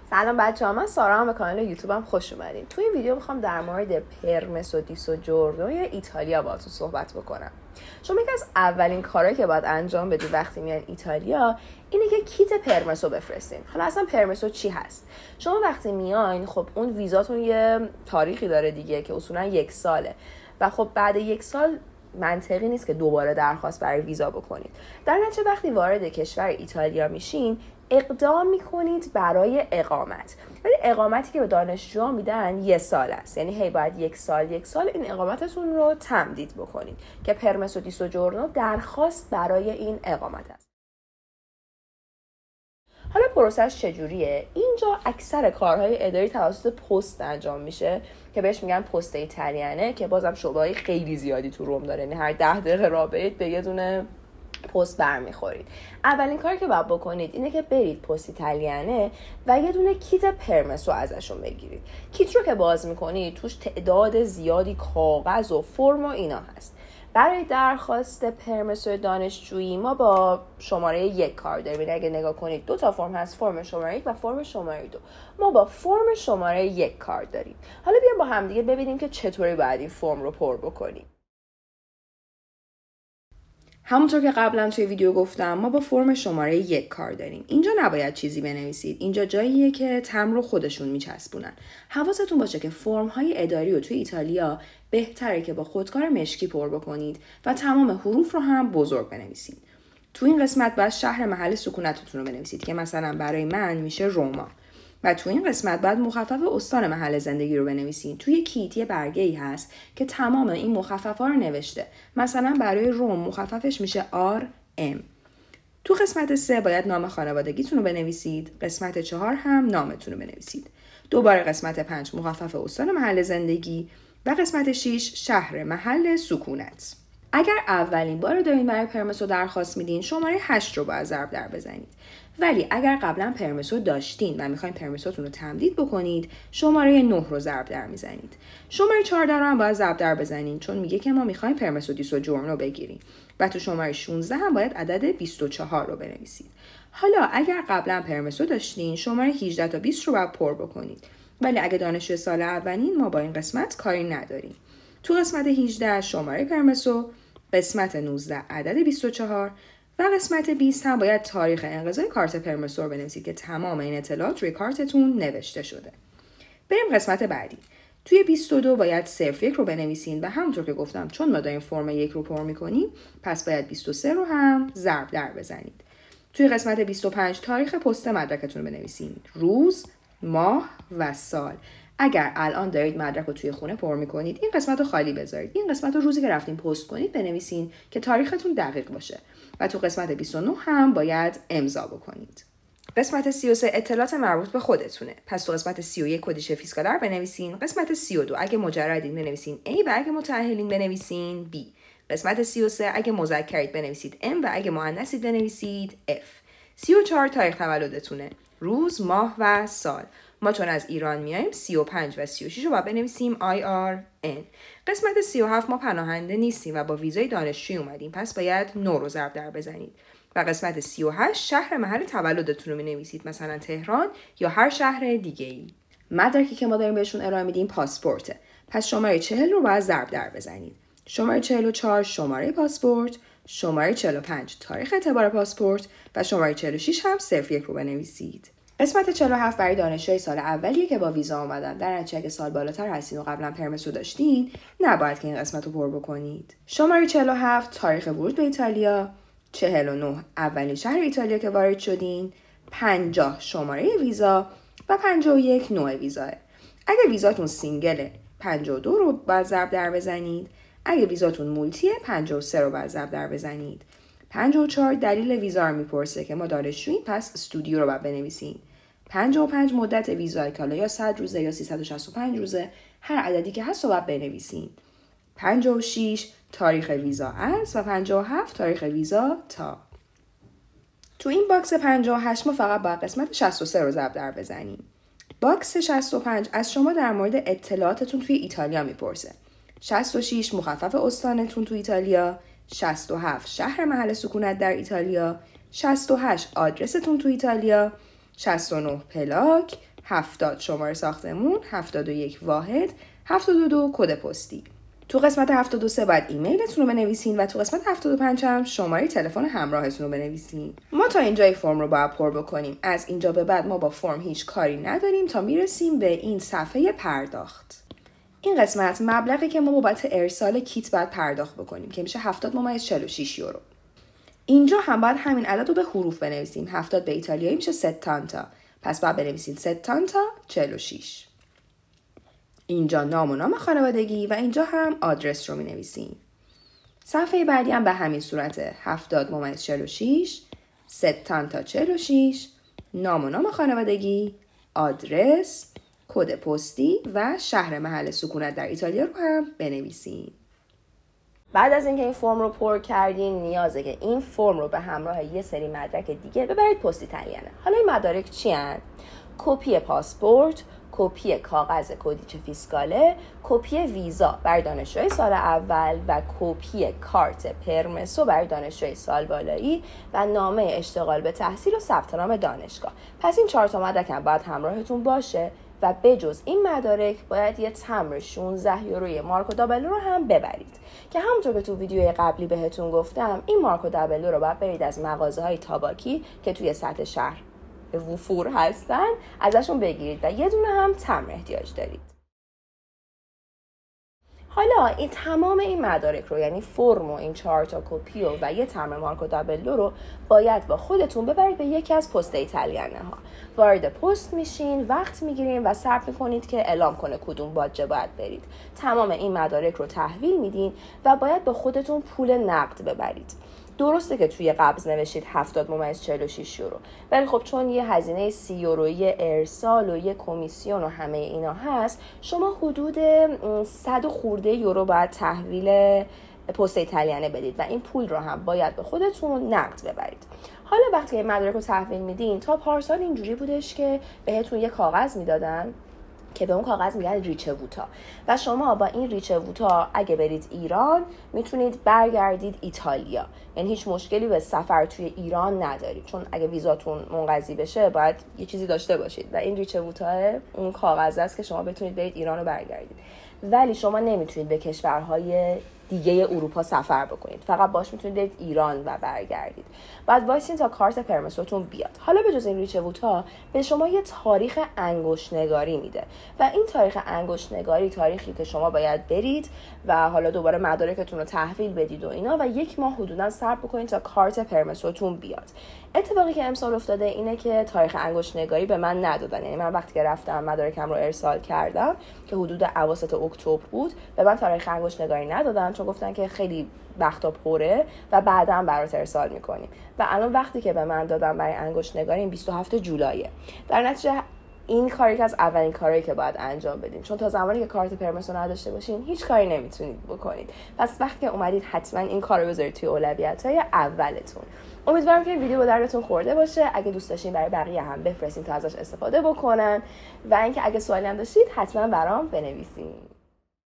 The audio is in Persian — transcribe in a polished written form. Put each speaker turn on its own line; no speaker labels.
سلام بچه‌ها، من سارا هم به کانال یوتیوبم خوش اومدین. تو این ویدیو میخوام در مورد پرمسو دی سوجورنو یا ایتالیا باهاتون صحبت بکنم. شما یکی از اولین کارهایی که باید انجام بدید وقتی میان ایتالیا اینه که کیت پرمسو بفرستین. حالا اصلا پرمسو چی هست؟ شما وقتی میاین خب اون ویزاتون یه تاریخی داره دیگه که اصولا 1 ساله و خب بعد 1 سال منطقی نیست که دوباره درخواست برای ویزا بکنید. در نتیجه وقتی وارد کشور ایتالیا میشین اقدام میکنید برای اقامت، ولی اقامتی که به دانشجوها میدن 1 سال است، یعنی هی باید 1 سال این اقامتتون رو تمدید بکنید که پرمسو دی سوجورنو درخواست برای این اقامت است. حالا پروسش چجوریه؟ اینجا اکثر کارهای اداری توسط پست انجام میشه که بهش میگن پست ایتالیانه، که بازم شعبه‌های خیلی زیادی تو روم داره، یعنی هر 10 دقیقه راه برید به یه دونه پست برمیخورید. اولین کاری که باید بکنید اینه که برید پست ایتالیانه و یه دونه کیت پرمسو ازشون بگیرید. کیت رو که باز میکنید توش تعداد زیادی کاغذ و فرم و اینا هست. برای درخواست پرمسو دانشجویی ما با شماره 1 کار داریم. اگه نگاه کنید 2 تا فرم هست، فرم شماره 1 و فرم شماره 2. ما با فرم شماره 1 کار داریم. حالا بیایم با هم دیگه ببینیم که چطوری باید این فرم رو پر بکنیم. همونطور که قبلا توی ویدیو گفتم ما با فرم شماره 1 کار داریم. اینجا نباید چیزی بنویسید. اینجا جاییه که تمبر رو خودشون میچسبونن. حواستون باشه که فرم های اداری رو توی ایتالیا بهتره که با خودکار مشکی پر بکنید و تمام حروف رو هم بزرگ بنویسید. تو این قسمت باید شهر محل سکونتتون رو بنویسید که مثلا برای من میشه روما. و تو این قسمت باید مخفف استان محل زندگی رو بنویسین. توی کیت یه برگه‌ای هست که تمام این مخفف‌ها رو نوشته. مثلا برای روم مخففش میشه RM. تو قسمت 3 باید نام خانوادگیتون رو بنویسید. قسمت 4 هم نامتون رو بنویسید. دوباره قسمت 5 مخفف استان محل زندگی و قسمت 6 شهر محل سکونت. اگر اولین بار دارین برای پرمسو درخواست میدین شماره 8 رو باید ضرب در بزنید. ولی اگر قبلا پرمسو داشتین و میخواین پرمسوتون رو تمدید بکنید شماره 9 رو ضرب در میزنید. شماره 14 رو هم باید ضرب در بزنید چون میگه که ما میخوایم پرمسو دی سوجورنو بگیریم. و تو شماره 16 هم باید عدد 24 رو بنویسید. حالا اگر قبلا پرمسو داشتین شماره 18 تا 20 رو باید پر بکنید. ولی اگه دانشجو سال اولین ما با این قسمت کاری نداریم. تو قسمت 18 شماره پرمسو، قسمت 19 عدد 24 و قسمت 20 هم باید تاریخ انقضای کارت پرمسو رو بنویسید که تمام این اطلاعات روی کارتتون نوشته شده. بریم قسمت بعدی. توی 22 باید 01 رو بنویسین و همونطور که گفتم چون ما داریم فرم 1 رو پر می‌کنیم پس باید 23 رو هم ضرب در بزنید. توی قسمت 25 تاریخ پست مدرکتون رو بنویسین. روز، ماه و سال. اگر الان دارید مدرک رو توی خونه پر می‌کنید این قسمت رو خالی بذارید. این قسمت رو روزی که رفتین پست کنید بنویسین که تاریختون دقیق باشه. و تو قسمت 29 هم باید امضا بکنید. قسمت 33 اطلاعات مربوط به خودتونه. پس تو قسمت 31 کدیش فیسکالر بنویسین. قسمت 32 اگه مجردین بنویسین A و اگه متأهلین بنویسین B. قسمت 33 اگه مذکرید بنویسید M و اگه مؤنثید بنویسید F. 34 تاریخ تولدتونه. روز، ماه و سال. ما چون از ایران میایم 35 و 36 رو باید بنویسیم IRN. قسمت 37 ما پناهنده نیستیم و با ویزای دانشجویی اومدیم پس باید 9 رو ضرب در بزنید. و قسمت 38 شهر محل تولدتون رو بنویسید، مثلا تهران یا هر شهر دیگه‌ای. مدرکی که ما داریم بهشون ارائه میدیم پاسپورته. پس شماره 40 رو باید ضرب در بزنید. شماره 44 شماره پاسپورت، شماره 45 تاریخ اعتبار پاسپورت و شماره 46 هم 01 رو بنویسید. قسمت 47 برای دانشجوی سال اولیه که با ویزا اومدن. در نتیجه اگه سال بالاتر هستین و قبلا پرمسو داشتین نباید که این قسمت رو پر بکنید. شماره 47 تاریخ ورود به ایتالیا، 49 اولین شهر ایتالیا که وارد شدین، 50 شماره ویزا و 51 نوع ویزاه. اگه ویزاتون سینگله 52 رو باید ضرب در بزنید. اگه ویزاتون مولتیه 53 رو باید ضرب در بزنید. 54 دلیل ویزا رو میپرسه که ما دانشجوییم پس استودیو رو باید بنویسیم. 55 مدت ویزا که حالا یا 100 روزه یا 365 روزه، هر عددی که هست رو باید بنویسیم. 56 تاریخ ویزا از و 57 تاریخ ویزا تا. تو این باکس 58 ما فقط باید قسمت 63 رو ضرب در بزنیم. باکس 65 از شما در مورد اطلاعاتتون توی ایتالیا میپرسه. 66 مخفف استانتون توی ایتالیا، 67 شهر محل سکونت در ایتالیا، 68 آدرستون تو ایتالیا، 69 پلاک، 70 شماره ساختمون، 71 واحد، 72 کد پستی. تو قسمت 73 باید ایمیلتون رو بنویسین و تو قسمت 75 هم شماره تلفن همراهتون رو بنویسین. ما تا اینجای فرم رو باید پر بکنیم. از اینجا به بعد ما با فرم هیچ کاری نداریم تا میرسیم به این صفحه پرداخت. این قسمت مبلغی که ما بابت ارسال کیت باید پرداخت بکنیم که میشه 70.46 یورو. اینجا هم باید همین عدد رو به حروف بنویسیم. 70 به ایتالیایی میشه ستانتا. پس باید بنویسین ستانتا 46. اینجا نام و نام خانوادگی و اینجا هم آدرس رو می نویسین. صفحه بعدی هم به همین صورته. 70.46 ستانتا 46 نام و نام خانوادگی، آدرس، کد پستی و شهر محل سکونت در ایتالیا رو هم بنویسین. بعد از اینکه این فرم رو پر کردین نیازه که این فرم رو به همراه یه سری مدرک دیگه ببرید پست ایتالیانه. حالا این مدارک چی هن؟ کپی پاسپورت، کپی کاغذ کدیچه فیسکاله، کپی ویزا برای دانشجوی سال اول و کپی کارت پرمسو برای دانشجوی سال بالایی و نامه اشتغال به تحصیل و ثبت نام دانشگاه. پس این 4 تا مدرک هم باید همراهتون باشه و بجز این مدارک باید یه تمبر 16 یوروی مارکو دابلو رو هم ببرید که همونطور که تو ویدیوی قبلی بهتون گفتم این مارکو دابلو رو باید برید از مغازه‌های تاباکی که توی سطح شهر به وفور هستن ازشون بگیرید و یه دونه هم تمبر احتیاج دارید. حالا این تمام این مدارک رو یعنی فرم و این 4 تا کپی و یه تمبر مارکو دابلو رو باید با خودتون ببرید به یکی از پست ایتالیانه ها. وارد پست میشین، وقت میگیرین و صبر میکنید که اعلام کنه کدوم باجه باید برید. تمام این مدارک رو تحویل میدین و باید با خودتون پول نقد ببرید. درسته که توی قبض نوشید 70.46 یورو، ولی خب چون یه هزینه 30 یورویی ارسال و یه کمیسیون و همه اینا هست، شما حدود 100 خورده یورو باید تحویل پست ایتالیانه بدید و این پول رو هم باید به خودتون نقد ببرید. حالا وقتی این مدارک رو تحویل میدین، تا پارسال اینجوری بودش که بهتون یه کاغذ میدادن که به اون کاغذ میگن ریچووتا و شما با این ریچووتا اگه برید ایران میتونید برگردید ایتالیا، یعنی هیچ مشکلی به سفر توی ایران ندارید، چون اگه ویزاتون منقضی بشه باید یه چیزی داشته باشید و این ریچووتا اون کاغذ است که شما بتونید برید ایران رو برگردید. ولی شما نمیتونید به کشورهای دیگه اروپا سفر بکنید، فقط باش میتونید برید ایران و برگردید. بعد وایسین تا کارت پرمسوتون بیاد. حالا به جز این ریچووتا به شما یه تاریخ انگشت نگاری میده و این تاریخ انگشت نگاری تاریخی که شما باید برید و حالا دوباره مدارکتون رو تحویل بدید و اینا و 1 ماه حدودا صبر بکنید تا کارت پرمسوتون بیاد. اتفاقی که امسال افتاده اینه که تاریخ انگشت نگاری به من ندادن، یعنی من وقتی که رفتم مدارکم رو ارسال کردم که حدود اواسط اکتبر بود به من تاریخ انگشت نگاری ندادن، چون گفتن که خیلی وقتا پره و بعداً برات ارسال میکنیم و الان وقتی که به من دادن برای انگشت نگاری این 27 جولایه. در نتیجه این کاری که از اولین کاری که باید انجام بدین، چون تا زمانی که کارت پرمسو نداشته باشین هیچ کاری نمیتونید بکنید. پس وقتی که اومدید حتما این کارو بذارید توی اولویت‌های اولتون. امیدوارم که این ویدیو به دردتون خورده باشه. اگه دوست داشتین برای بقیه هم بفرستین تا ازش استفاده بکنن و اینکه اگه سوالی هم داشتید حتما برام بنویسین.